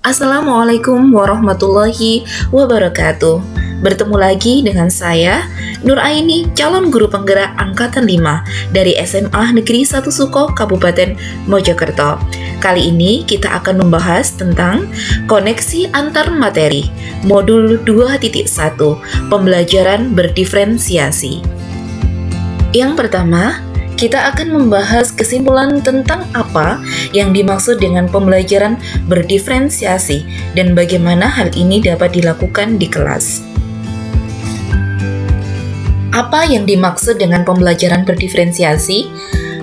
Assalamualaikum warahmatullahi wabarakatuh. Bertemu lagi dengan saya, Nur Aini, calon guru penggerak Angkatan 5 dari SMA Negeri 1 Suko, Kabupaten Mojokerto. Kali ini kita akan membahas tentang koneksi antar materi, modul 2.1, pembelajaran berdiferensiasi. Yang pertama, kita akan membahas kesimpulan tentang apa yang dimaksud dengan pembelajaran berdiferensiasi dan bagaimana hal ini dapat dilakukan di kelas. Apa yang dimaksud dengan pembelajaran berdiferensiasi?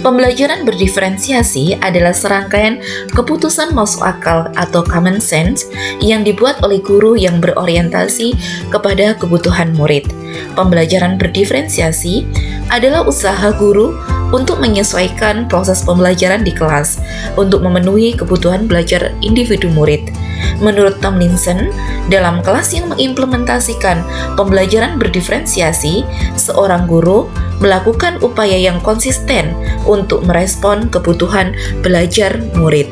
Pembelajaran berdiferensiasi adalah serangkaian keputusan masuk akal atau common sense yang dibuat oleh guru yang berorientasi kepada kebutuhan murid. Pembelajaran berdiferensiasi adalah usaha guru untuk menyesuaikan proses pembelajaran di kelas untuk memenuhi kebutuhan belajar individu murid. Menurut Tomlinson, dalam kelas yang mengimplementasikan pembelajaran berdiferensiasi, seorang guru melakukan upaya yang konsisten untuk merespon kebutuhan belajar murid.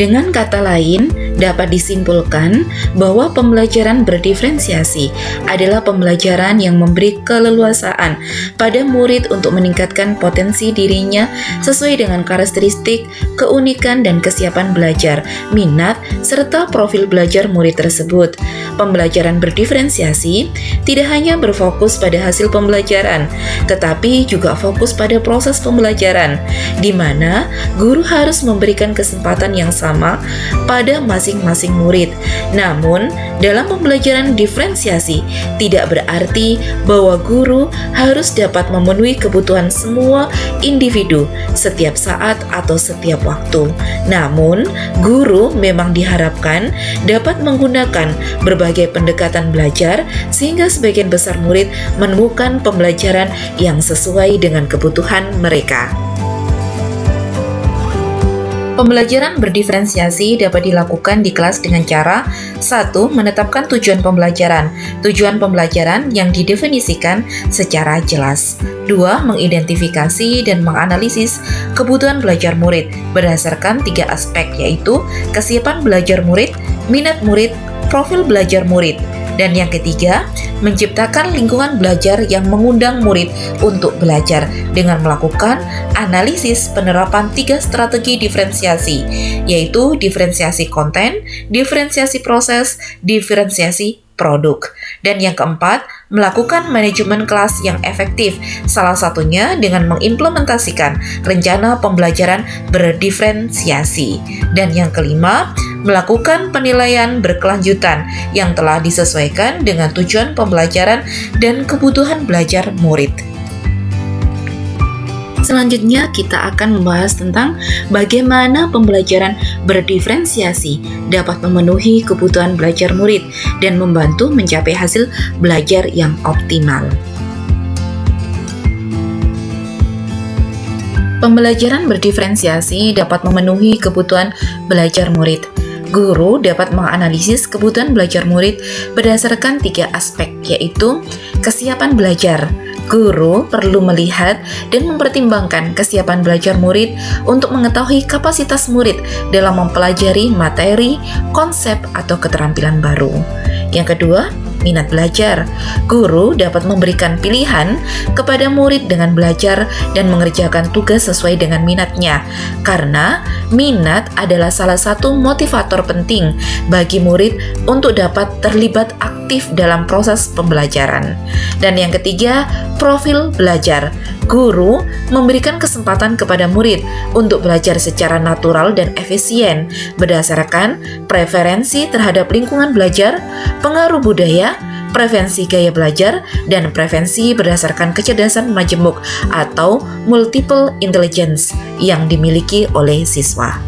Dengan kata lain, dapat disimpulkan bahwa pembelajaran berdiferensiasi adalah pembelajaran yang memberi keleluasaan pada murid untuk meningkatkan potensi dirinya sesuai dengan karakteristik, keunikan, dan kesiapan belajar, minat, serta profil belajar murid tersebut. Pembelajaran berdiferensiasi tidak hanya berfokus pada hasil pembelajaran, tetapi juga fokus pada proses pembelajaran, di mana guru harus memberikan kesempatan yang sama pada masing-masing murid. Namun, dalam pembelajaran diferensiasi tidak berarti bahwa guru harus dapat memenuhi kebutuhan semua individu setiap saat atau setiap waktu. Namun, guru memang diharapkan dapat menggunakan berbagai pendekatan belajar sehingga sebagian besar murid menemukan pembelajaran yang sesuai dengan kebutuhan mereka. Pembelajaran berdiferensiasi dapat dilakukan di kelas dengan cara 1. Menetapkan tujuan pembelajaran. Tujuan pembelajaran yang didefinisikan secara jelas. 2. Mengidentifikasi dan menganalisis kebutuhan belajar murid berdasarkan 3 aspek, yaitu kesiapan belajar murid, minat murid, profil belajar murid. Dan yang ketiga, menciptakan lingkungan belajar yang mengundang murid untuk belajar dengan melakukan analisis penerapan 3 strategi diferensiasi, yaitu diferensiasi konten, diferensiasi proses, diferensiasi produk. Dan yang keempat, melakukan manajemen kelas yang efektif, salah satunya dengan mengimplementasikan rencana pembelajaran berdiferensiasi. Dan yang kelima, melakukan penilaian berkelanjutan yang telah disesuaikan dengan tujuan pembelajaran dan kebutuhan belajar murid. Selanjutnya kita akan membahas tentang bagaimana pembelajaran berdiferensiasi dapat memenuhi kebutuhan belajar murid dan membantu mencapai hasil belajar yang optimal. Pembelajaran berdiferensiasi dapat memenuhi kebutuhan belajar murid. Guru dapat menganalisis kebutuhan belajar murid berdasarkan 3 aspek, yaitu kesiapan belajar. Guru perlu melihat dan mempertimbangkan kesiapan belajar murid untuk mengetahui kapasitas murid dalam mempelajari materi, konsep, atau keterampilan baru. Yang kedua, minat belajar. Guru dapat memberikan pilihan kepada murid dengan belajar dan mengerjakan tugas sesuai dengan minatnya, karena minat adalah salah satu motivator penting bagi murid untuk dapat terlibat aktif dalam proses pembelajaran. Dan yang ketiga, profil belajar. Guru memberikan kesempatan kepada murid untuk belajar secara natural dan efisien berdasarkan preferensi terhadap lingkungan belajar, pengaruh budaya, preferensi gaya belajar, dan preferensi berdasarkan kecerdasan majemuk atau multiple intelligence yang dimiliki oleh siswa.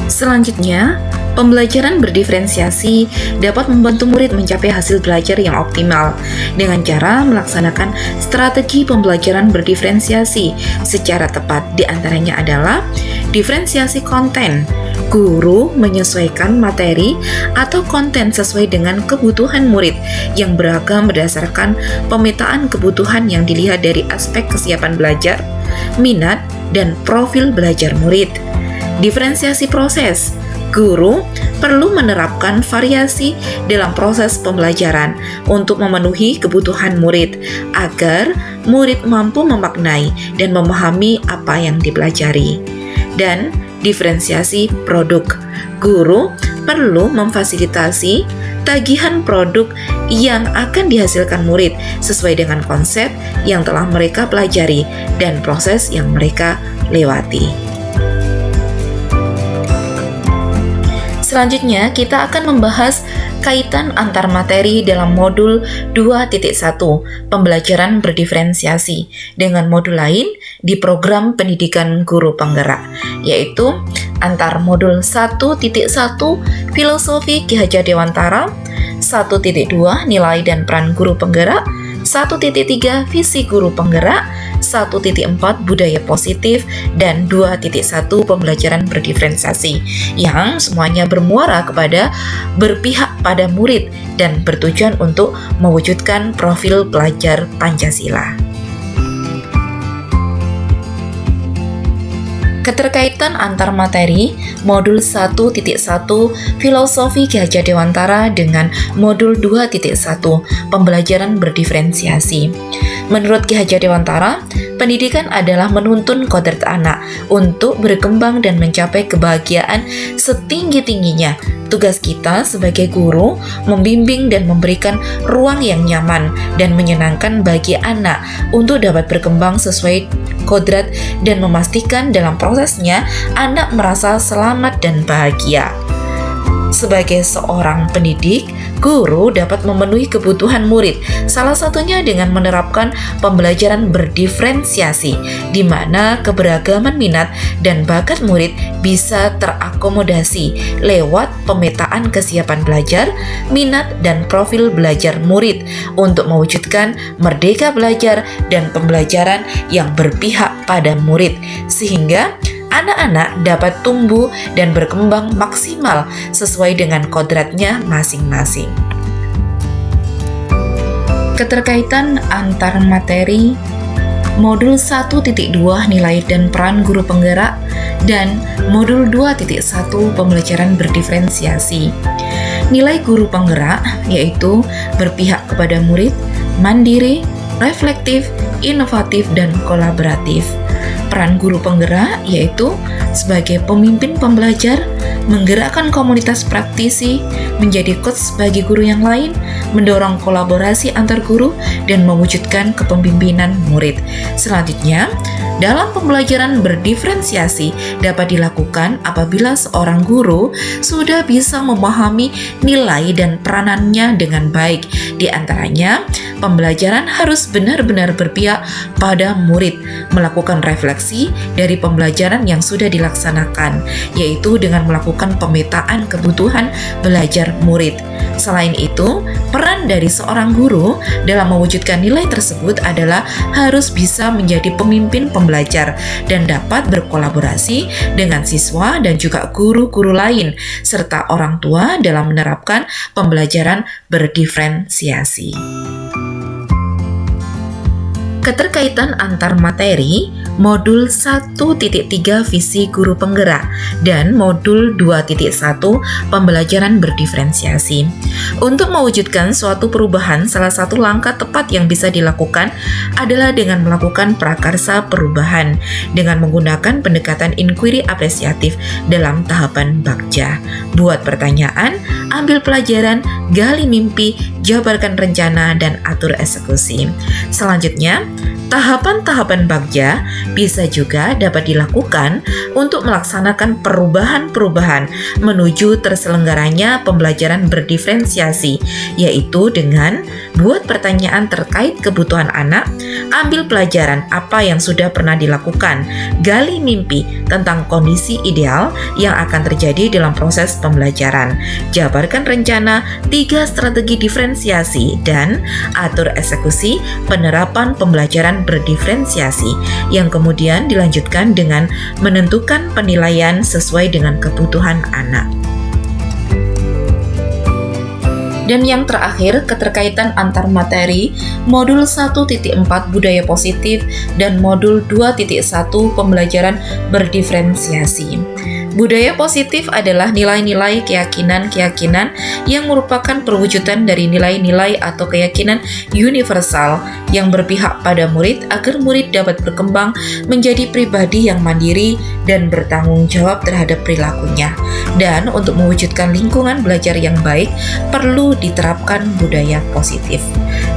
Selanjutnya, pembelajaran berdiferensiasi dapat membantu murid mencapai hasil belajar yang optimal dengan cara melaksanakan strategi pembelajaran berdiferensiasi secara tepat. Di antaranya adalah diferensiasi konten. Guru menyesuaikan materi atau konten sesuai dengan kebutuhan murid yang beragam berdasarkan pemetaan kebutuhan yang dilihat dari aspek kesiapan belajar, minat, dan profil belajar murid. Diferensiasi proses. Guru perlu menerapkan variasi dalam proses pembelajaran untuk memenuhi kebutuhan murid agar murid mampu memaknai dan memahami apa yang dipelajari. Dan diferensiasi produk. Guru perlu memfasilitasi tagihan produk yang akan dihasilkan murid sesuai dengan konsep yang telah mereka pelajari dan proses yang mereka lewati. Selanjutnya, kita akan membahas kaitan antar materi dalam modul 2.1 pembelajaran berdiferensiasi dengan modul lain di program pendidikan guru penggerak, yaitu antar modul 1.1 filosofi Ki Hajar Dewantara, 1.2 nilai dan peran guru penggerak, 1.3 visi guru penggerak, 1.4 budaya positif, dan 2.1 pembelajaran berdiferensiasi yang semuanya bermuara kepada berpihak pada murid dan bertujuan untuk mewujudkan profil pelajar Pancasila. Keterkaitan antar materi modul 1.1 filosofi Ki Hajar Dewantara dengan modul 2.1 pembelajaran berdiferensiasi. Menurut Ki Hajar Dewantara, pendidikan adalah menuntun kodrat anak untuk berkembang dan mencapai kebahagiaan setinggi-tingginya. Tugas kita sebagai guru membimbing dan memberikan ruang yang nyaman dan menyenangkan bagi anak untuk dapat berkembang sesuai kodrat dan memastikan dalam prosesnya anak merasa selamat dan bahagia. Sebagai seorang pendidik, guru dapat memenuhi kebutuhan murid, salah satunya dengan menerapkan pembelajaran berdiferensiasi, di mana keberagaman minat dan bakat murid bisa terakomodasi lewat pemetaan kesiapan belajar, minat, dan profil belajar murid untuk mewujudkan merdeka belajar dan pembelajaran yang berpihak pada murid, sehingga anak-anak dapat tumbuh dan berkembang maksimal sesuai dengan kodratnya masing-masing. Keterkaitan antar materi modul 1.2 nilai dan peran guru penggerak dan modul 2.1 pembelajaran berdiferensiasi. Nilai guru penggerak yaitu berpihak kepada murid, mandiri, reflektif, inovatif, dan kolaboratif. Peran guru penggerak yaitu sebagai pemimpin pembelajar, menggerakkan komunitas praktisi, menjadi coach bagi guru yang lain, mendorong kolaborasi antar guru, dan mewujudkan kepemimpinan murid. Selanjutnya, dalam pembelajaran berdiferensiasi dapat dilakukan apabila seorang guru sudah bisa memahami nilai dan peranannya dengan baik. Di antaranya, pembelajaran harus benar-benar berpihak pada murid, melakukan refleksi dari pembelajaran yang sudah dilaksanakan, yaitu dengan melakukan pemetaan kebutuhan belajar murid. Selain itu, peran dari seorang guru dalam mewujudkan nilai tersebut adalah harus bisa menjadi pemimpin pembelajar dan dapat berkolaborasi dengan siswa dan juga guru-guru lain, serta orang tua dalam menerapkan pembelajaran berdiferensiasi. Keterkaitan antar materi modul 1.3 visi guru penggerak dan modul 2.1 pembelajaran berdiferensiasi. Untuk mewujudkan suatu perubahan, salah satu langkah tepat yang bisa dilakukan adalah dengan melakukan prakarsa perubahan dengan menggunakan pendekatan inquiry apresiatif dalam tahapan Bagja. Buat pertanyaan, ambil pelajaran, gali mimpi, jabarkan rencana, dan atur eksekusi. Selanjutnya, tahapan-tahapan Bagja bisa juga dapat dilakukan untuk melaksanakan perubahan-perubahan menuju terselenggaranya pembelajaran berdiferensiasi, yaitu dengan buat pertanyaan terkait kebutuhan anak, ambil pelajaran apa yang sudah pernah dilakukan, gali mimpi tentang kondisi ideal yang akan terjadi dalam proses pembelajaran, jabarkan rencana 3 strategi diferensiasi, dan atur eksekusi penerapan pembelajaran berdiferensiasi yang kemudian dilanjutkan dengan menentukan penilaian sesuai dengan kebutuhan anak. Dan yang terakhir, keterkaitan antar materi modul 1.4 budaya positif dan modul 2.1 pembelajaran berdiferensiasi. Budaya positif adalah nilai-nilai keyakinan-keyakinan yang merupakan perwujudan dari nilai-nilai atau keyakinan universal yang berpihak pada murid agar murid dapat berkembang menjadi pribadi yang mandiri dan bertanggung jawab terhadap perilakunya. Dan untuk mewujudkan lingkungan belajar yang baik, perlu diterapkan budaya positif.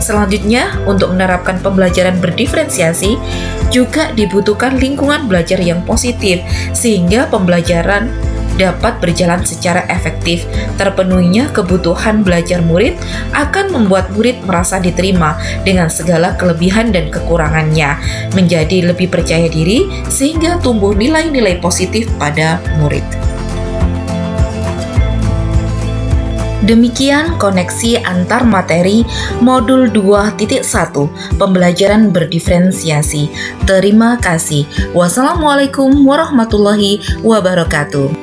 Selanjutnya, untuk menerapkan pembelajaran berdiferensiasi, juga dibutuhkan lingkungan belajar yang positif, sehingga pembelajaran dapat berjalan secara efektif. Terpenuhinya kebutuhan belajar murid akan membuat murid merasa diterima dengan segala kelebihan dan kekurangannya, menjadi lebih percaya diri, sehingga tumbuh nilai-nilai positif pada murid. Demikian koneksi antar materi modul 2.1 pembelajaran berdiferensiasi. Terima kasih. Wassalamualaikum warahmatullahi wabarakatuh.